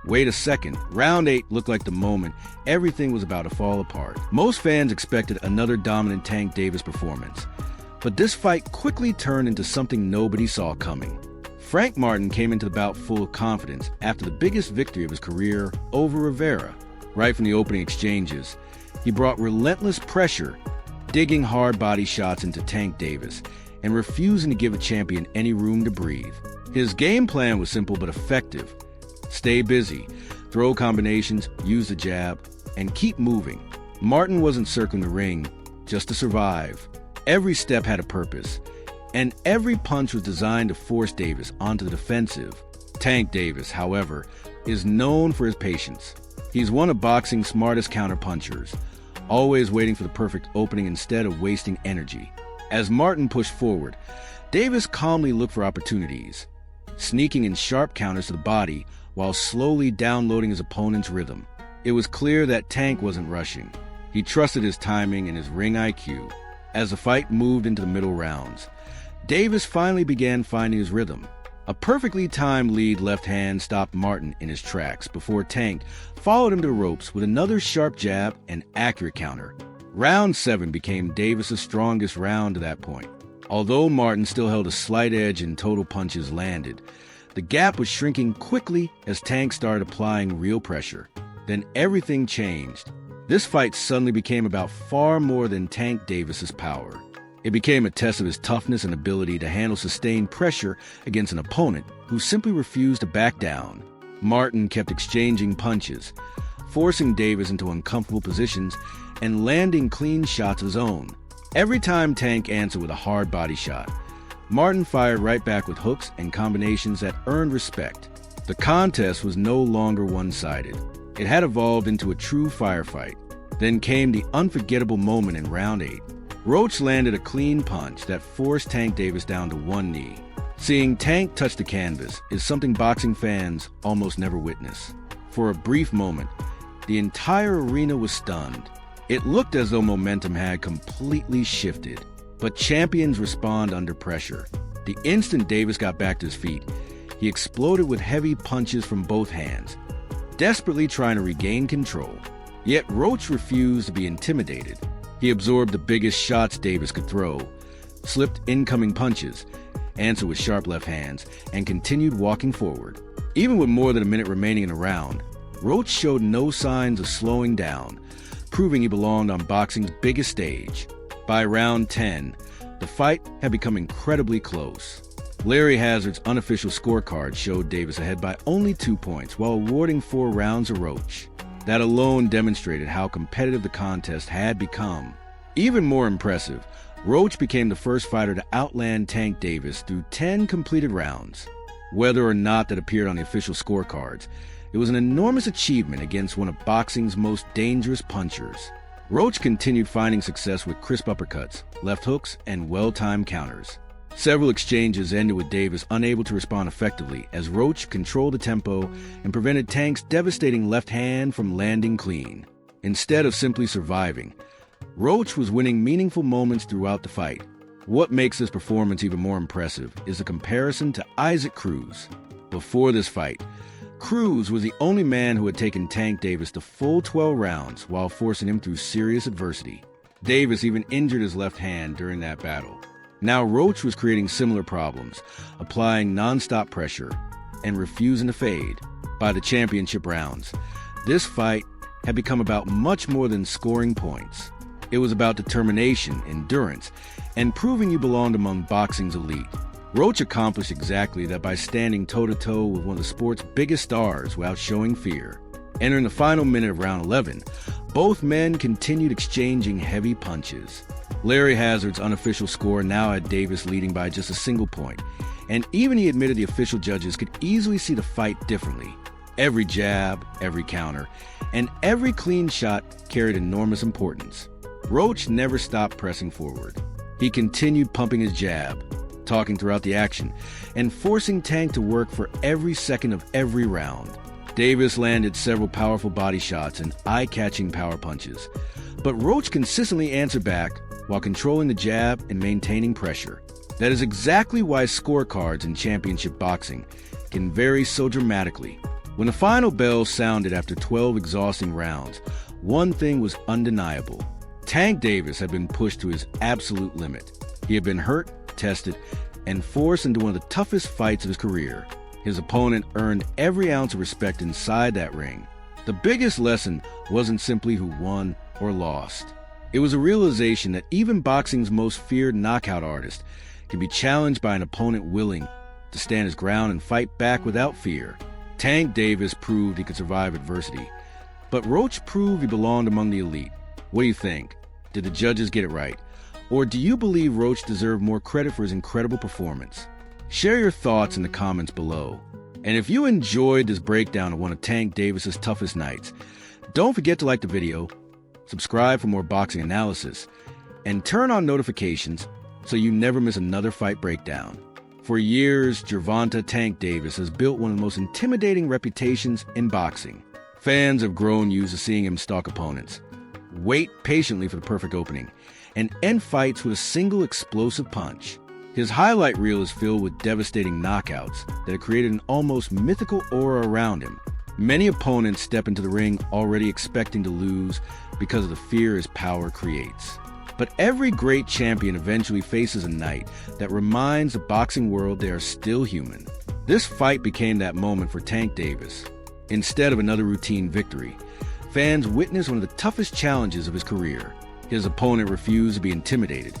Wait a second, round 8 looked like the moment everything was about to fall apart. Most fans expected another dominant Tank Davis performance, but this fight quickly turned into something nobody saw coming. Frank Martin came into the bout full of confidence after the biggest victory of his career over Rivera. Right from the opening exchanges, he brought relentless pressure, digging hard body shots into Tank Davis and refusing to give a champion any room to breathe. His game plan was simple but effective. Stay busy, throw combinations, use the jab, and keep moving. Martin wasn't circling the ring just to survive. Every step had a purpose, and every punch was designed to force Davis onto the defensive. Tank Davis, however, is known for his patience. He's one of boxing's smartest counterpunchers, always waiting for the perfect opening instead of wasting energy. As Martin pushed forward, Davis calmly looked for opportunities, sneaking in sharp counters to the body while slowly downloading his opponent's rhythm. It was clear that Tank wasn't rushing. He trusted his timing and his ring IQ. As the fight moved into the middle rounds, Davis finally began finding his rhythm. A perfectly timed lead left hand stopped Martin in his tracks before Tank followed him to the ropes with another sharp jab and accurate counter. Round 7 became Davis's strongest round to that point. Although Martin still held a slight edge in total punches landed, the gap was shrinking quickly as Tank started applying real pressure. Then everything changed. This fight suddenly became about far more than Tank Davis's power. It became a test of his toughness and ability to handle sustained pressure against an opponent who simply refused to back down. Martin kept exchanging punches, forcing Davis into uncomfortable positions and landing clean shots of his own. Every time Tank answered with a hard body shot, Martin fired right back with hooks and combinations that earned respect. The contest was no longer one-sided. It had evolved into a true firefight. Then came the unforgettable moment in round 8. Roach landed a clean punch that forced Tank Davis down to one knee. Seeing Tank touch the canvas is something boxing fans almost never witness. For a brief moment, the entire arena was stunned. It looked as though momentum had completely shifted. But champions respond under pressure. The instant Davis got back to his feet, he exploded with heavy punches from both hands, desperately trying to regain control. Yet Roach refused to be intimidated. He absorbed the biggest shots Davis could throw, slipped incoming punches, answered with sharp left hands, and continued walking forward. Even with more than a minute remaining in the round, Roach showed no signs of slowing down, proving he belonged on boxing's biggest stage. By round 10, the fight had become incredibly close. Larry Hazzard's unofficial scorecard showed Davis ahead by only 2 points while awarding 4 rounds to Roach. That alone demonstrated how competitive the contest had become. Even more impressive, Roach became the first fighter to outland Tank Davis through 10 completed rounds. Whether or not that appeared on the official scorecards, it was an enormous achievement against one of boxing's most dangerous punchers. Roach continued finding success with crisp uppercuts, left hooks, and well-timed counters. Several exchanges ended with Davis unable to respond effectively as Roach controlled the tempo and prevented Tank's devastating left hand from landing clean. Instead of simply surviving, Roach was winning meaningful moments throughout the fight. What makes this performance even more impressive is the comparison to Isaac Cruz. Before this fight, Cruz was the only man who had taken Tank Davis the full 12 rounds while forcing him through serious adversity. Davis even injured his left hand during that battle. Now Roach was creating similar problems, applying nonstop pressure and refusing to fade. By the championship rounds, this fight had become about much more than scoring points. It was about determination, endurance, and proving you belonged among boxing's elite. Roach accomplished exactly that by standing toe-to-toe with one of the sport's biggest stars without showing fear. Entering the final minute of round 11, both men continued exchanging heavy punches. Larry Hazzard's unofficial score now had Davis leading by just a single point, and even he admitted the official judges could easily see the fight differently. Every jab, every counter, and every clean shot carried enormous importance. Roach never stopped pressing forward. He continued pumping his jab, talking throughout the action, and forcing Tank to work for every second of every round. Davis landed several powerful body shots and eye-catching power punches, but Roach consistently answered back while controlling the jab and maintaining pressure. That is exactly why scorecards in championship boxing can vary so dramatically. When the final bell sounded after 12 exhausting rounds, one thing was undeniable. Tank Davis had been pushed to his absolute limit. He had been hurt, tested, and forced into one of the toughest fights of his career. His opponent earned every ounce of respect inside that ring. The biggest lesson wasn't simply who won or lost. It was a realization that even boxing's most feared knockout artist can be challenged by an opponent willing to stand his ground and fight back without fear. Tank Davis proved he could survive adversity, but Roach proved he belonged among the elite. What do you think? Did the judges get it right? Or do you believe Roach deserved more credit for his incredible performance? Share your thoughts in the comments below. And if you enjoyed this breakdown of one of Tank Davis's toughest nights, don't forget to like the video, subscribe for more boxing analysis, and turn on notifications so you never miss another fight breakdown. For years, Gervonta Tank Davis has built one of the most intimidating reputations in boxing. Fans have grown used to seeing him stalk opponents, wait patiently for the perfect opening, and end fights with a single explosive punch. His highlight reel is filled with devastating knockouts that have created an almost mythical aura around him. Many opponents step into the ring already expecting to lose because of the fear his power creates. But every great champion eventually faces a night that reminds the boxing world they are still human. This fight became that moment for Tank Davis. Instead of another routine victory, fans witnessed one of the toughest challenges of his career. His opponent refused to be intimidated,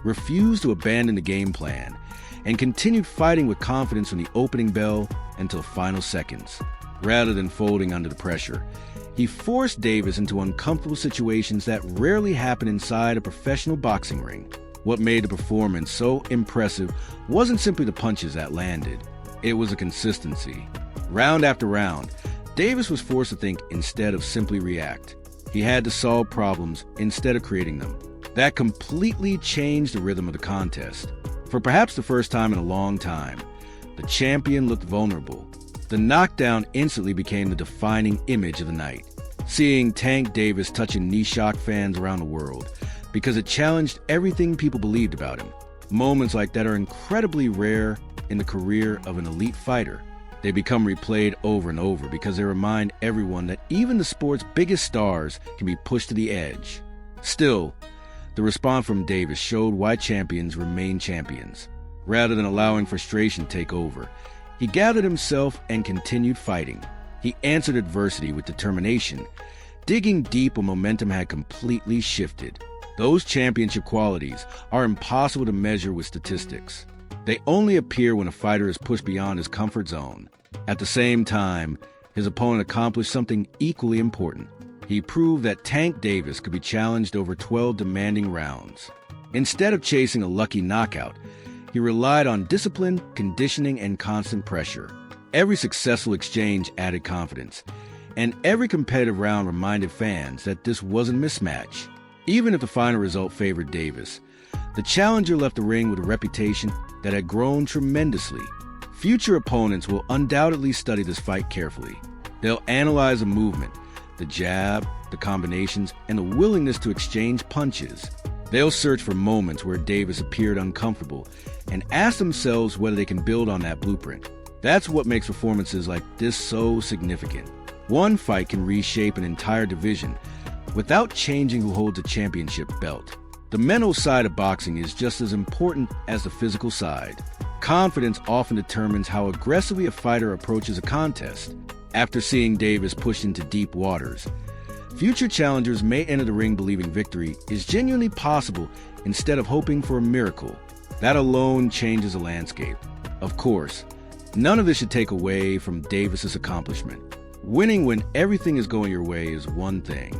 refused to abandon the game plan, and continued fighting with confidence from the opening bell until final seconds. Rather than folding under the pressure, he forced Davis into uncomfortable situations that rarely happen inside a professional boxing ring. What made the performance so impressive wasn't simply the punches that landed, it was a consistency. Round after round, Davis was forced to think instead of simply react. He had to solve problems instead of creating them. That completely changed the rhythm of the contest. For perhaps the first time in a long time, the champion looked vulnerable. The knockdown instantly became the defining image of the night. Seeing Tank Davis touching knee-shocked fans around the world because it challenged everything people believed about him. Moments like that are incredibly rare in the career of an elite fighter. They become replayed over and over because they remind everyone that even the sport's biggest stars can be pushed to the edge. Still, the response from Davis showed why champions remain champions. Rather than allowing frustration to take over, he gathered himself and continued fighting. He answered adversity with determination, digging deep when momentum had completely shifted. Those championship qualities are impossible to measure with statistics. They only appear when a fighter is pushed beyond his comfort zone. At the same time, his opponent accomplished something equally important. He proved that Tank Davis could be challenged over 12 demanding rounds. Instead of chasing a lucky knockout, he relied on discipline, conditioning, and constant pressure. Every successful exchange added confidence, and every competitive round reminded fans that this wasn't a mismatch. Even if the final result favored Davis, the challenger left the ring with a reputation that had grown tremendously. Future opponents will undoubtedly study this fight carefully. They'll analyze the movement, the jab, the combinations, and the willingness to exchange punches. They'll search for moments where Davis appeared uncomfortable and ask themselves whether they can build on that blueprint. That's what makes performances like this so significant. One fight can reshape an entire division without changing who holds a championship belt. The mental side of boxing is just as important as the physical side. Confidence often determines how aggressively a fighter approaches a contest. After seeing Davis pushed into deep waters, future challengers may enter the ring believing victory is genuinely possible instead of hoping for a miracle. That alone changes the landscape. Of course, none of this should take away from Davis's accomplishment. Winning when everything is going your way is one thing.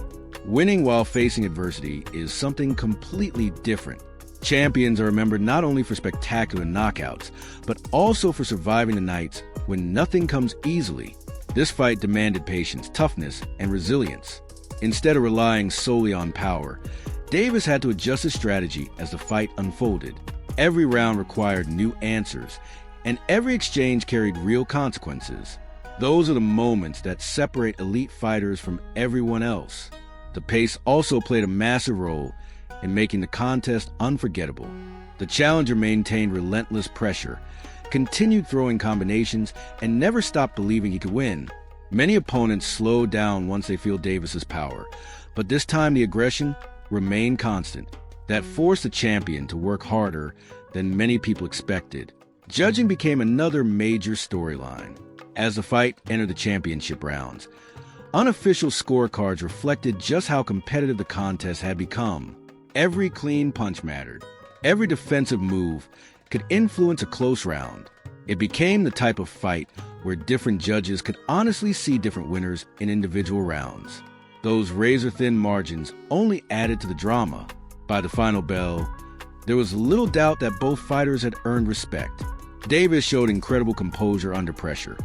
Winning while facing adversity is something completely different. Champions are remembered not only for spectacular knockouts, but also for surviving the nights when nothing comes easily. This fight demanded patience, toughness, and resilience. Instead of relying solely on power, Davis had to adjust his strategy as the fight unfolded. Every round required new answers, and every exchange carried real consequences. Those are the moments that separate elite fighters from everyone else. The pace also played a massive role in making the contest unforgettable. The challenger maintained relentless pressure, continued throwing combinations, and never stopped believing he could win. Many opponents slow down once they feel Davis's power, but this time the aggression remained constant. That forced the champion to work harder than many people expected. Judging became another major storyline. As the fight entered the championship rounds, unofficial scorecards reflected just how competitive the contest had become. Every clean punch mattered. Every defensive move could influence a close round. It became the type of fight where different judges could honestly see different winners in individual rounds. Those razor-thin margins only added to the drama. By the final bell, there was little doubt that both fighters had earned respect. Davis showed incredible composure under pressure,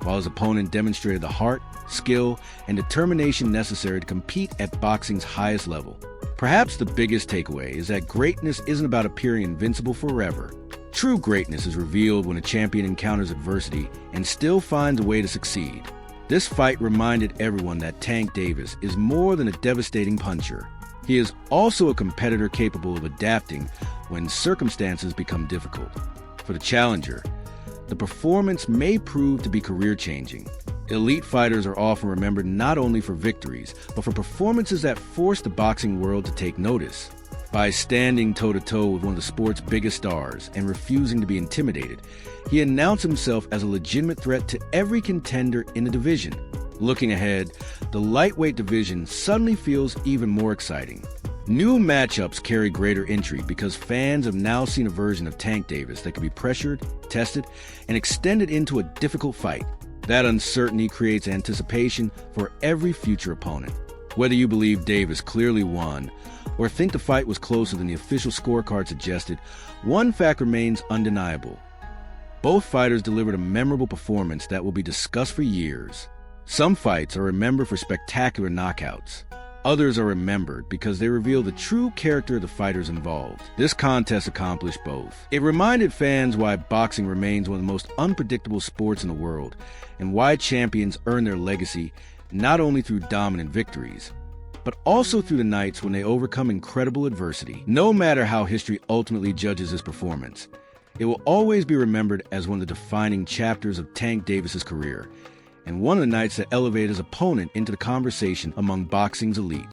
while his opponent demonstrated the heart, skill, and determination necessary to compete at boxing's highest level. Perhaps the biggest takeaway is that greatness isn't about appearing invincible forever. True greatness is revealed when a champion encounters adversity and still finds a way to succeed. This fight reminded everyone that Tank Davis is more than a devastating puncher. He is also a competitor capable of adapting when circumstances become difficult. For the challenger, the performance may prove to be career-changing. Elite fighters are often remembered not only for victories, but for performances that force the boxing world to take notice. By standing toe-to-toe with one of the sport's biggest stars and refusing to be intimidated, he announced himself as a legitimate threat to every contender in the division. Looking ahead, the lightweight division suddenly feels even more exciting. New matchups carry greater intrigue because fans have now seen a version of Tank Davis that can be pressured, tested, and extended into a difficult fight. That uncertainty creates anticipation for every future opponent. Whether you believe Davis clearly won or think the fight was closer than the official scorecard suggested, one fact remains undeniable. Both fighters delivered a memorable performance that will be discussed for years. Some fights are remembered for spectacular knockouts. Others are remembered because they reveal the true character of the fighters involved. This contest accomplished both. It reminded fans why boxing remains one of the most unpredictable sports in the world, and why champions earn their legacy not only through dominant victories, but also through the nights when they overcome incredible adversity. No matter how history ultimately judges his performance, it will always be remembered as one of the defining chapters of Tank Davis's career, and one of the nights that elevated his opponent into the conversation among boxing's elite.